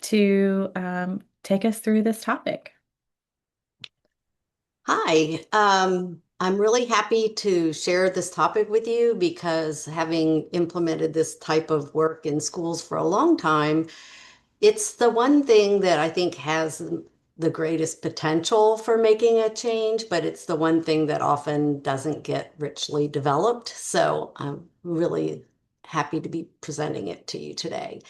to take us through this topic. Hi, I'm really happy to share this topic with you because having implemented this type of work in schools for a long time, it's the one thing that I think has the greatest potential for making a change, but it's the one thing that often doesn't get richly developed. So I'm really happy to be presenting it to you today.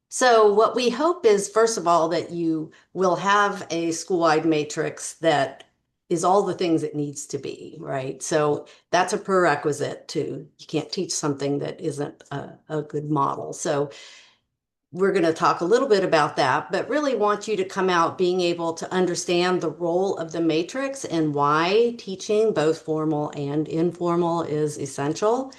So what we hope is, first of all, that you will have a school-wide matrix that is all the things it needs to be, right? So that's a prerequisite to, you can't teach something that isn't a good model. So we're going to talk a little bit about that, but really want you to come out being able to understand the role of the matrix and why teaching, both formal and informal, is essential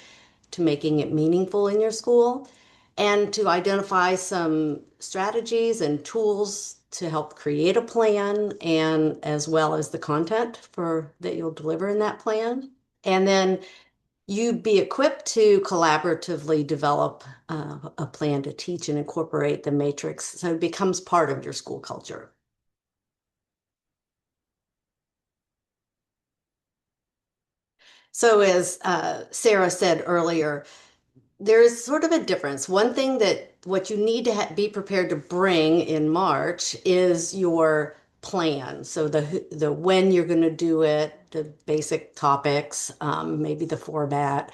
to making it meaningful in your school, and to identify some strategies and tools to help create a plan, and as well as the content for that you'll deliver in that plan. And then you be equipped to collaboratively develop a plan to teach and incorporate the matrix so it becomes part of your school culture. So as Sarah said earlier, there is sort of a difference. One thing that what you need to be prepared to bring in March is your plan. So the when you're going to do it, the basic topics, maybe the format.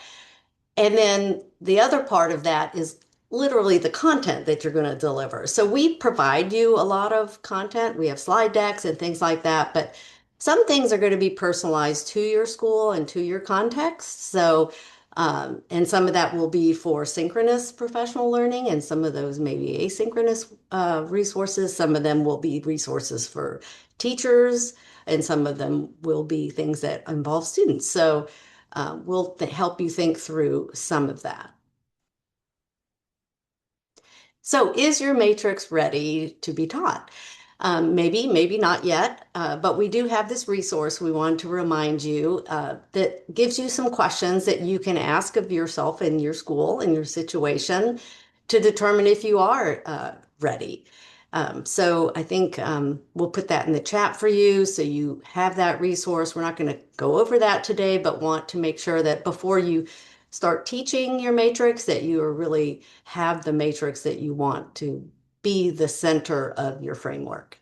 And then the other part of that is literally the content that you're going to deliver. So we provide you a lot of content. We have slide decks and things like that, but some things are going to be personalized to your school and to your context. So, and some of that will be for synchronous professional learning, and some of those may be asynchronous resources. Some of them will be resources for teachers, and some of them will be things that involve students. So we'll help you think through some of that. So is your matrix ready to be taught? Maybe, maybe not yet, but we do have this resource we want to remind you that gives you some questions that you can ask of yourself in your school, in your situation, to determine if you are ready. So I think we'll put that in the chat for you so you have that resource. We're not going to go over that today, but want to make sure that before you start teaching your matrix, that you really have the matrix that you want to be the center of your framework.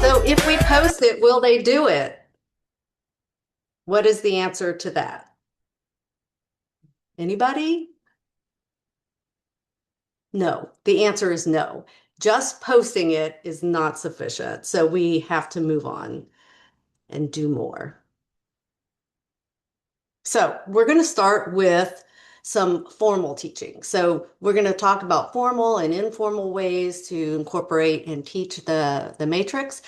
So if we post it, will they do it? What is the answer to that? Anybody? No, the answer is no. Just posting it is not sufficient. So we have to move on and do more. So we're going to start with some formal teaching. So we're going to talk about formal and informal ways to incorporate and teach the matrix.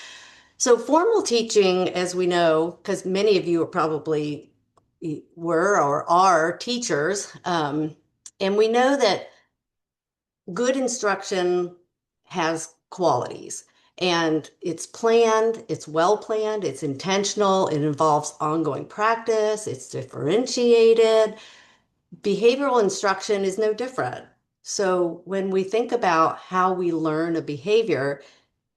So formal teaching, as we know, because many of you are probably were or are teachers, and we know that good instruction has qualities, and it's planned, it's well planned, it's intentional, it involves ongoing practice, it's differentiated. Behavioral instruction is no different. So when we think about how we learn a behavior,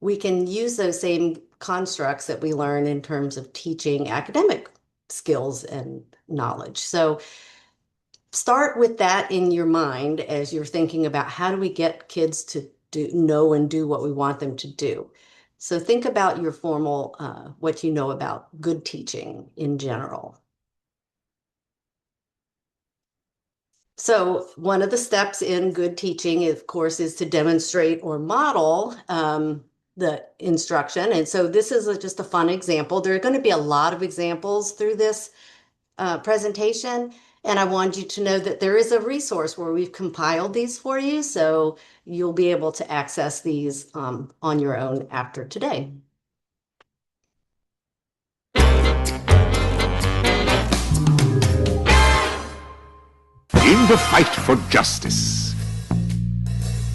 we can use those same constructs that we learn in terms of teaching academic skills and knowledge. So start with that in your mind as you're thinking about how do we get kids to know and do what we want them to do. So think about your formal, what you know about good teaching in general. So one of the steps in good teaching, of course, is to demonstrate or model the instruction. And so this is just a fun example. There are going to be a lot of examples through this presentation. And I want you to know that there is a resource where we've compiled these for you. So you'll be able to access these on your own after today. In the fight for justice,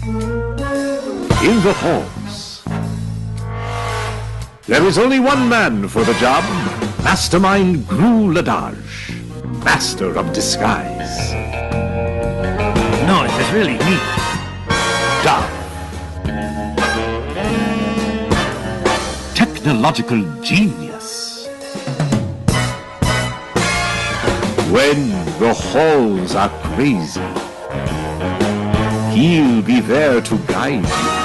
in the halls, there is only one man for the job, Mastermind Gru Ladage. master of disguise. No, it is really me. Dove. Technological genius. When the halls are crazy, he'll be there to guide you.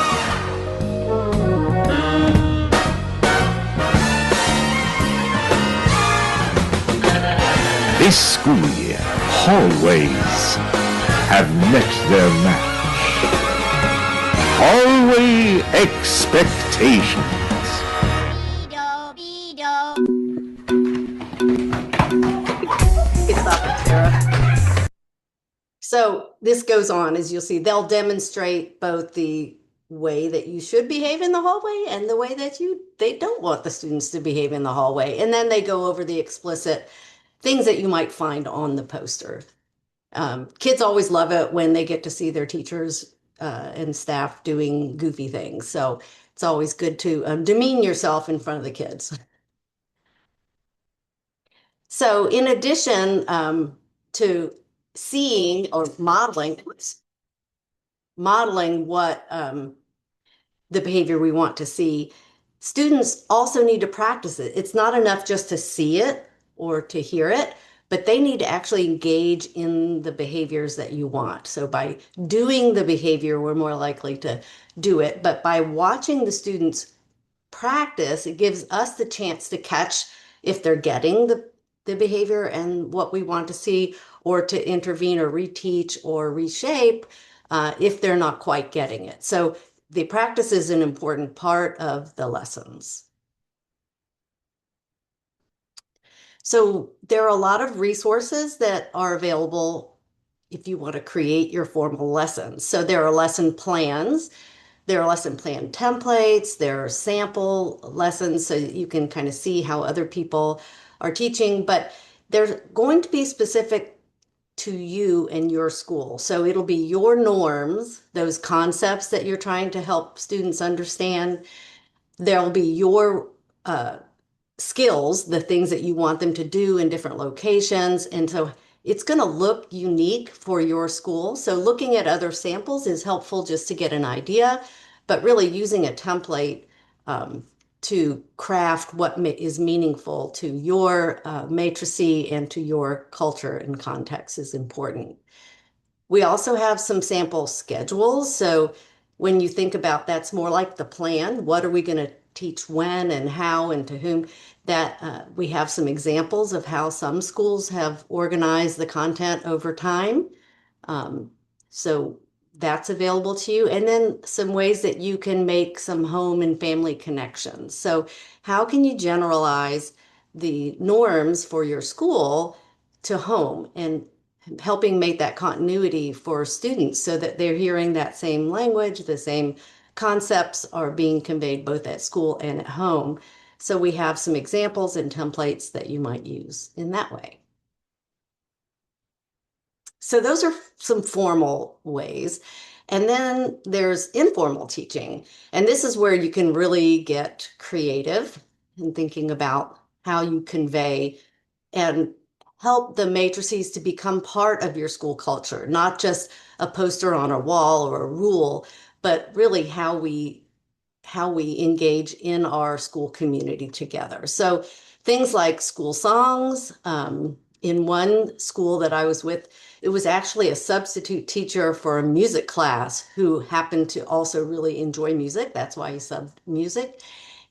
This school year, hallways have met their match. Hallway expectations. Stop it, Sarah. So this goes on, as you'll see, they'll demonstrate both the way that you should behave in the hallway and the way that they don't want the students to behave in the hallway. And then they go over the explicit things that you might find on the poster. Kids always love it when they get to see their teachers and staff doing goofy things. So it's always good to demean yourself in front of the kids. So in addition to seeing or modeling what the behavior we want to see, students also need to practice it. It's not enough just to see it or to hear it, but they need to actually engage in the behaviors that you want. So by doing the behavior, we're more likely to do it. But by watching the students practice, it gives us the chance to catch if they're getting the behavior and what we want to see, or to intervene or reteach or reshape if they're not quite getting it. So the practice is an important part of the lessons. So there are a lot of resources that are available if you want to create your formal lessons. So there are lesson plans, there are lesson plan templates, there are sample lessons so that you can kind of see how other people are teaching, but they're going to be specific to you and your school. So it'll be your norms, those concepts that you're trying to help students understand. There'll be your skills, the things that you want them to do in different locations. And so it's going to look unique for your school. So looking at other samples is helpful just to get an idea, but really using a template to craft what is meaningful to your matrice and to your culture and context is important. We also have some sample schedules. So when you think about that's more like the plan, what are we going to teach when and how and to whom, that we have some examples of how some schools have organized the content over time. So that's available to you. And then some ways that you can make some home and family connections. So how can you generalize the norms for your school to home and helping make that continuity for students so that they're hearing that same language, the same concepts are being conveyed both at school and at home. So we have some examples and templates that you might use in that way. So those are some formal ways. And then there's informal teaching. And this is where you can really get creative in thinking about how you convey and help the matrices to become part of your school culture, not just a poster on a wall or a rule, but really how we engage in our school community together. So things like school songs. In one school that I was with, it was actually a substitute teacher for a music class who happened to also really enjoy music. That's why he subbed music.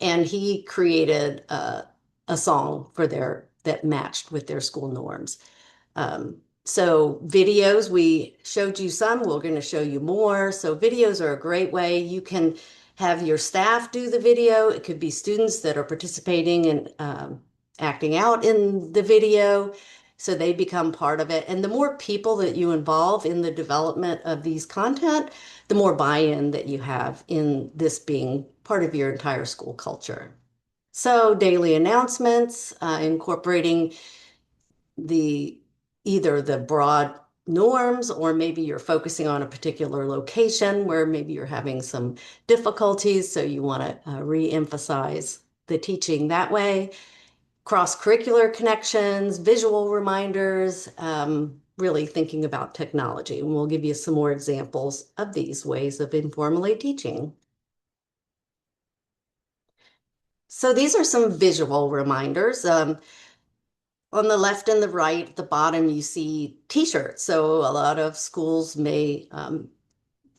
And he created a song for that matched with their school norms. So videos, we showed you some, we're going to show you more. So videos are a great way. You can have your staff do the video. It could be students that are participating and acting out in the video, so they become part of it. And the more people that you involve in the development of these content, the more buy-in that you have in this being part of your entire school culture. So daily announcements, incorporating either the broad norms, or maybe you're focusing on a particular location where maybe you're having some difficulties, so you want to re-emphasize the teaching that way. cross-curricular connections, visual reminders, really thinking about technology. And we'll give you some more examples of these ways of informally teaching. So these are some visual reminders. On the left and the right, at the bottom, you see t-shirts. So a lot of schools may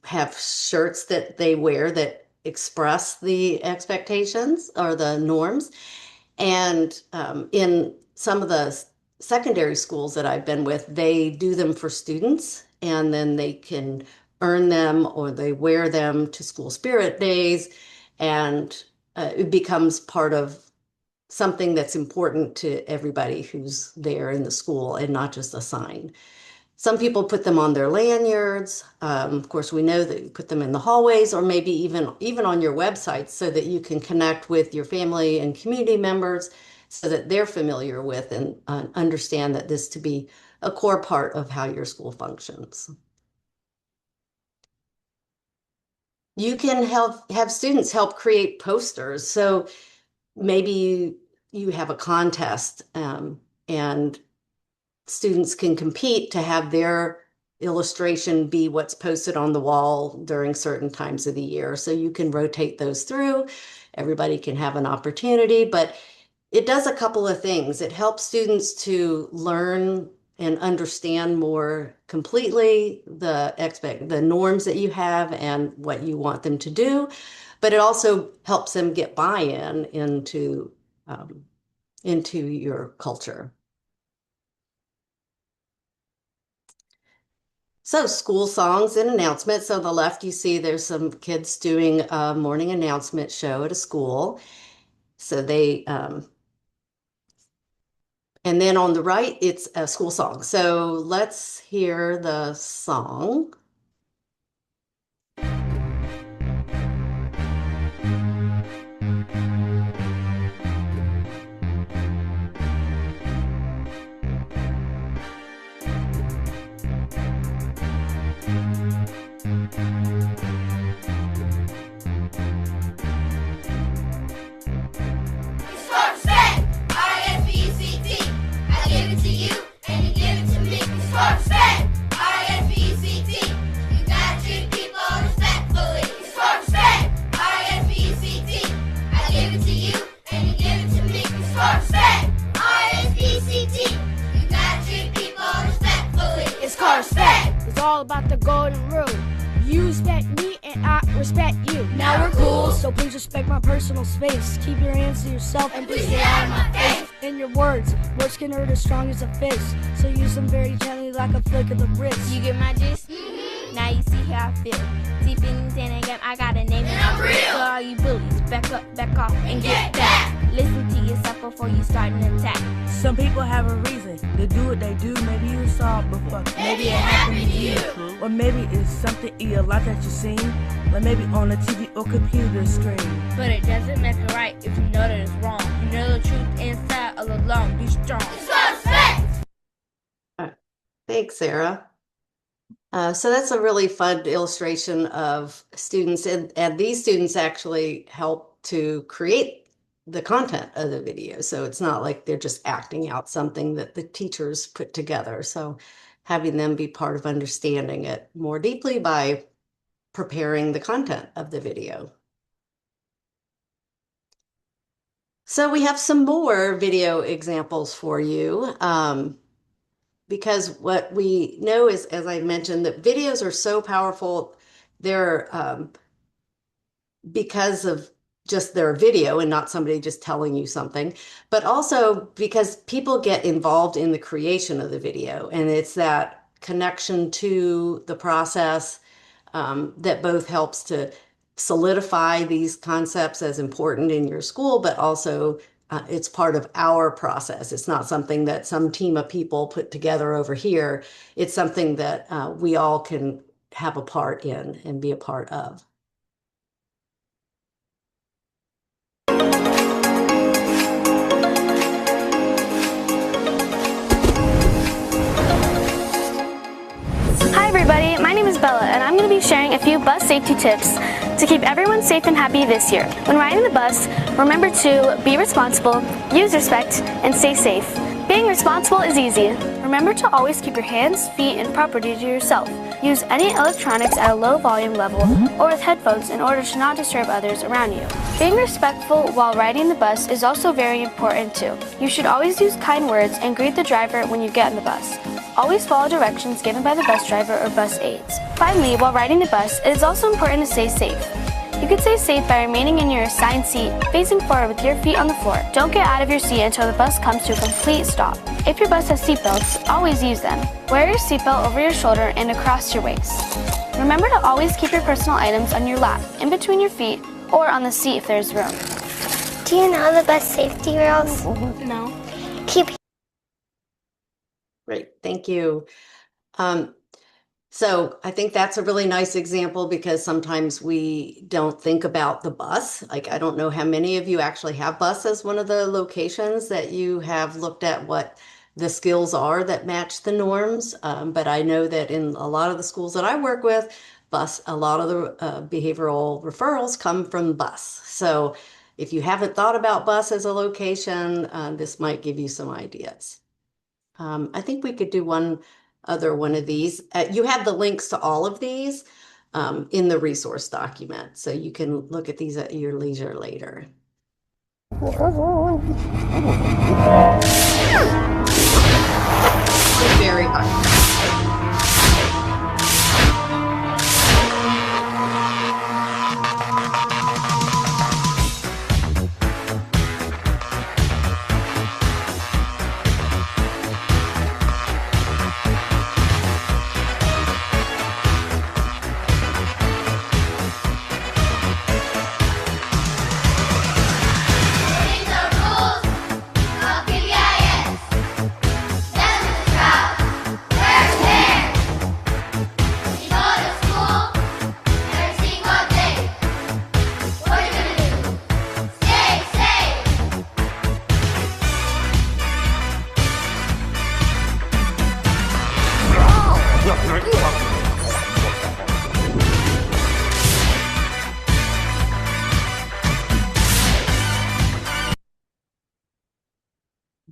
have shirts that they wear that express the expectations or the norms. And in some of the secondary schools that I've been with, they do them for students, and then they can earn them or they wear them to school spirit days, and it becomes part of something that's important to everybody who's there in the school and not just a sign. Some people put them on their lanyards. Of course, we know that you put them in the hallways or maybe even on your website so that you can connect with your family and community members so that they're familiar with and understand that this to be a core part of how your school functions. You can have students help create posters. So maybe you have a contest and students can compete to have their illustration be what's posted on the wall during certain times of the year. So you can rotate those through. Everybody can have an opportunity, but it does a couple of things. It helps students to learn and understand more completely the norms that you have and what you want them to do. But it also helps them get buy-in into your culture. So school songs and announcements. So on the left, you see there's some kids doing a morning announcement show at a school. So they, and then on the right, it's a school song. So let's hear the song. It's all about the golden rule. You respect me and I respect you. Now we're cool, so please respect my personal space. Keep your hands to yourself and please stay out of my face. In your words can hurt as strong as a fist. So use them very gently like a flick of the wrist. You get my gist? Now you see how I feel. See feelings in a game, I got a name and I'm real. So all you bullies, back up, back off, and get back. Listen to yourself before you start an attack. Some people have a reason to do what they do. Maybe you saw it before. Maybe it happened to you. Or maybe it's something in your life that you've seen. Like maybe on a TV or computer screen. But it doesn't make it right if you know that it's wrong. You know the truth inside all along. Be strong. It's respect! Thanks, Sarah. So that's a really fun illustration of students, and these students actually help to create the content of the video. So it's not like they're just acting out something that the teachers put together. So having them be part of understanding it more deeply by preparing the content of the video. So we have some more video examples for you. Because what we know is, as I mentioned, that videos are so powerful. They're because of just their video and not somebody just telling you something, but also because people get involved in the creation of the video. And it's that connection to the process that both helps to solidify these concepts as important in your school, but also it's part of our process. It's not something that some team of people put together over here. It's something that we all can have a part in and be a part of. Hi everybody, my name is Bella and I'm going to be sharing a few bus safety tips to keep everyone safe and happy this year. When riding the bus, remember to be responsible, use respect, and stay safe. Being responsible is easy. Remember to always keep your hands, feet, and property to yourself. Use any electronics at a low volume level or with headphones in order to not disturb others around you. Being respectful while riding the bus is also very important too. You should always use kind words and greet the driver when you get in the bus. Always follow directions given by the bus driver or bus aides. Finally, while riding the bus, it is also important to stay safe. You can stay safe by remaining in your assigned seat, facing forward with your feet on the floor. Don't get out of your seat until the bus comes to a complete stop. If your bus has seatbelts, always use them. Wear your seatbelt over your shoulder and across your waist. Remember to always keep your personal items on your lap, in between your feet, or on the seat if there's room. Do you know the bus safety rules? No. Keep Great, thank you. So I think that's a really nice example because sometimes we don't think about the bus. Like, I don't know how many of you actually have bus as one of the locations that you have looked at what the skills are that match the norms. But I know that in a lot of the schools that I work with, a lot of the behavioral referrals come from bus. So if you haven't thought about bus as a location, this might give you some ideas. I think we could do one of these. You have the links to all of these in the resource document, so you can look at these at your leisure later. Very hard.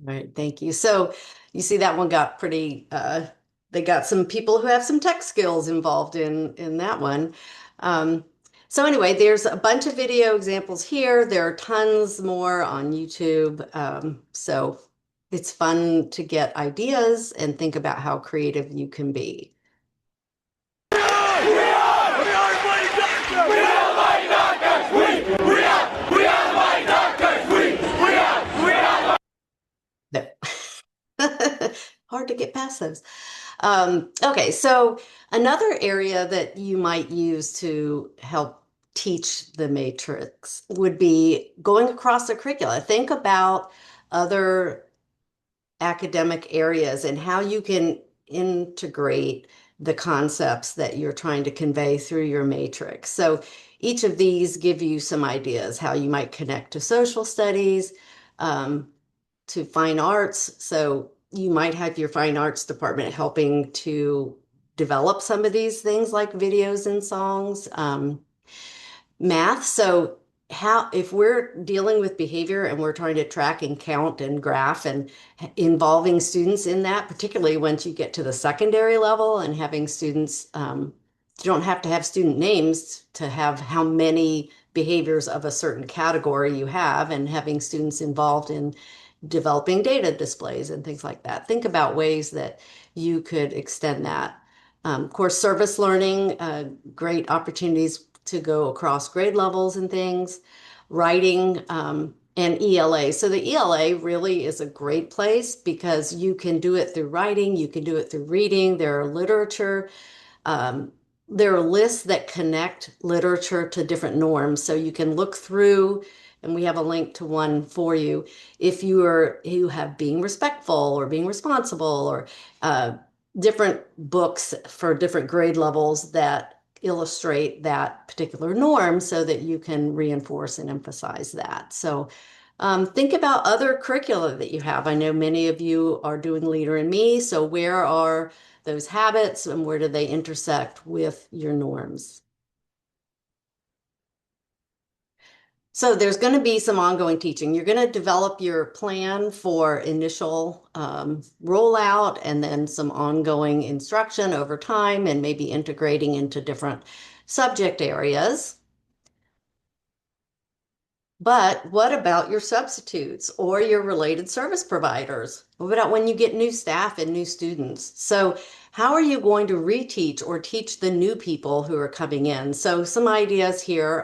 All right, thank you. So you see that one got pretty, they got some people who have some tech skills involved in that one. So anyway, there's a bunch of video examples here. There are tons more on YouTube. So it's fun to get ideas and think about how creative you can be. No. Hard to get past those. Okay, so another area that you might use to help teach the matrix would be going across the curricula. Think about other academic areas and how you can integrate the concepts that you're trying to convey through your matrix. So each of these give you some ideas how you might connect to social studies, to fine arts. So you might have your fine arts department helping to develop some of these things like videos and songs. Math. So if we're dealing with behavior and we're trying to track and count and graph and involving students in that, particularly once you get to the secondary level and having students, you don't have to have student names to have how many behaviors of a certain category you have, and having students involved in developing data displays and things like that. Think about ways that you could extend that. Of course, service learning, great opportunities to go across grade levels and things. Writing and ELA. So the ELA really is a great place because you can do it through writing, you can do it through reading. There are literature. There are lists that connect literature to different norms. So you can look through, and we have a link to one for you. If you have being respectful or being responsible, or different books for different grade levels that illustrate that particular norm so that you can reinforce and emphasize that. So Think about other curricula that you have. I know many of you are doing Leader in Me, so where are those habits and where do they intersect with your norms? So there's going to be some ongoing teaching. You're going to develop your plan for initial rollout and then some ongoing instruction over time and maybe integrating into different subject areas. But what about your substitutes or your related service providers? What about when you get new staff and new students? So how are you going to reteach or teach the new people who are coming in? So some ideas here,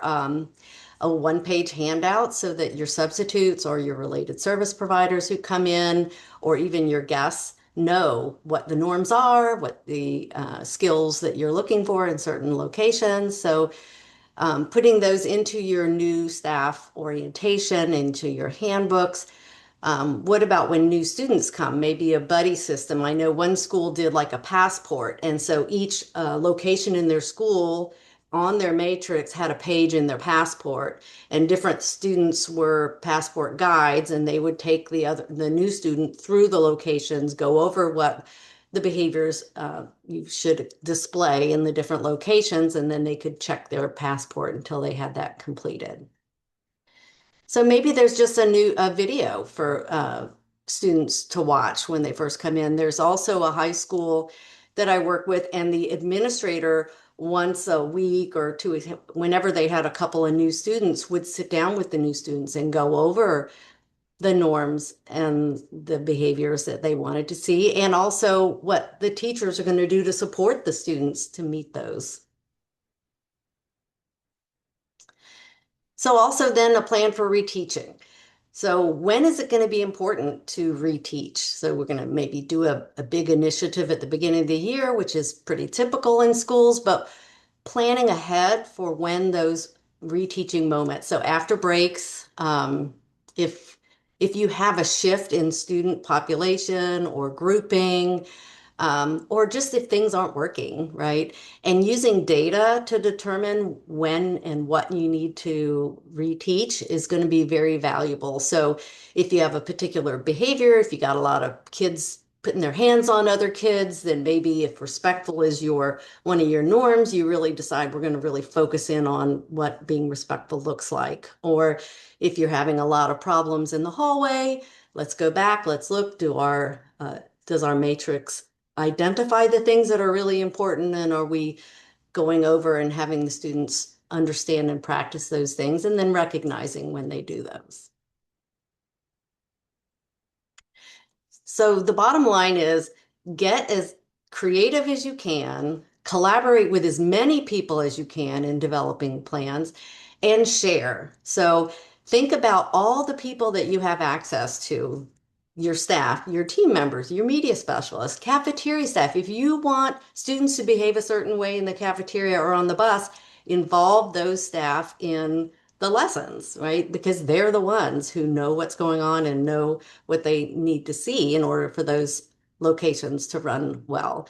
a one-page handout so that your substitutes or your related service providers who come in or even your guests know what the norms are, what the skills that you're looking for in certain locations. So putting those into your new staff orientation, into your handbooks. What about when new students come? Maybe a buddy system. I know one school did like a passport, and so each location in their school on their matrix had a page in their passport, and different students were passport guides, and they would take the new student through the locations, go over what the behaviors you should display in the different locations, and then they could check their passport until they had that completed. So maybe there's just a video for students to watch when they first come in. There's also a high school that I work with, and the administrator once a week or two, whenever they had a couple of new students, would sit down with the new students and go over the norms and the behaviors that they wanted to see, and also what the teachers are going to do to support the students to meet those. So also then a plan for reteaching. So when is it going to be important to reteach? So we're going to maybe do a big initiative at the beginning of the year, which is pretty typical in schools, but planning ahead for when those reteaching moments. So after breaks, if you have a shift in student population or grouping, or just if things aren't working, right? And using data to determine when and what you need to reteach is going to be very valuable. So if you have a particular behavior, if you got a lot of kids putting their hands on other kids, then maybe if respectful is one of your norms, you really decide we're going to really focus in on what being respectful looks like. Or if you're having a lot of problems in the hallway, let's go back, let's look, does our matrix identify the things that are really important, and are we going over and having the students understand and practice those things, and then recognizing when they do those. So the bottom line is get as creative as you can, collaborate with as many people as you can in developing plans, and share. So think about all the people that you have access to, your staff, your team members, your media specialists, cafeteria staff. If you want students to behave a certain way in the cafeteria or on the bus, involve those staff in the lessons, right? Because they're the ones who know what's going on and know what they need to see in order for those locations to run well.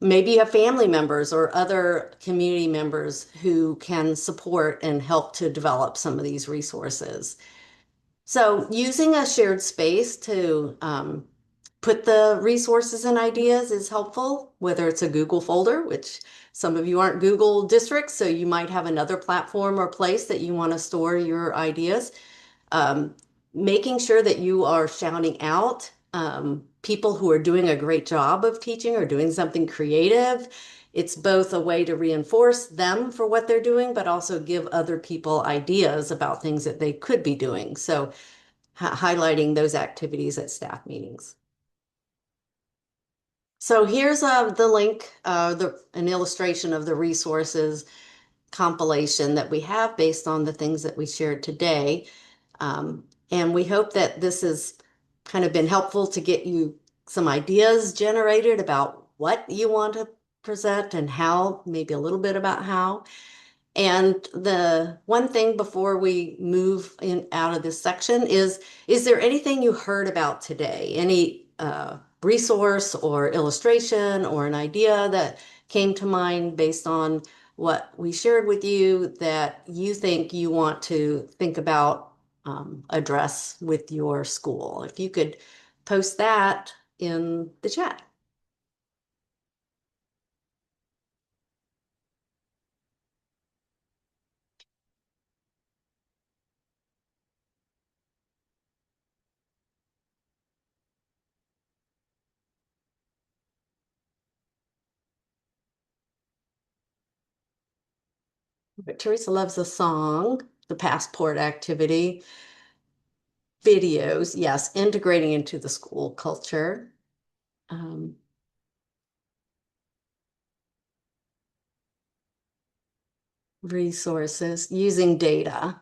Maybe you have family members or other community members who can support and help to develop some of these resources. So using a shared space to put the resources and ideas is helpful, whether it's a Google folder, which some of you aren't Google districts, so you might have another platform or place that you want to store your ideas. Making sure that you are shouting out people who are doing a great job of teaching or doing something creative. It's both a way to reinforce them for what they're doing, but also give other people ideas about things that they could be doing. So highlighting those activities at staff meetings. So here's the link, an illustration of the resources compilation that we have based on the things that we shared today. And we hope that this has kind of been helpful to get you some ideas generated about what you want to present and how, maybe a little bit about how. And the one thing before we move out of this section is there anything you heard about today? Any resource or illustration or an idea that came to mind based on what we shared with you that you think you want to think about address with your school. If you could post that in the chat. But Teresa loves a song, the passport activity, videos, yes, integrating into the school culture. Resources, using data.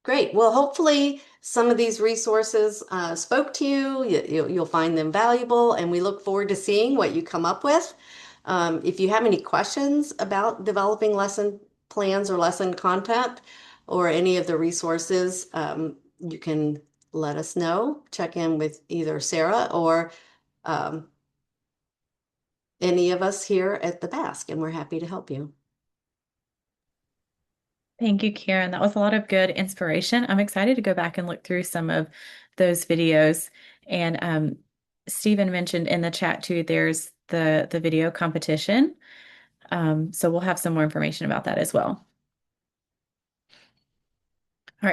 Great. Well, hopefully some of these resources spoke to you. You'll find them valuable, and we look forward to seeing what you come up with. If you have any questions about developing lesson plans or lesson content or any of the resources, you can let us know. Check in with either Sarah or any of us here at the Basque, and we're happy to help you. Thank you, Karen. That was a lot of good inspiration. I'm excited to go back and look through some of those videos. And Stephen mentioned in the chat too, there's the video competition. So we'll have some more information about that as well.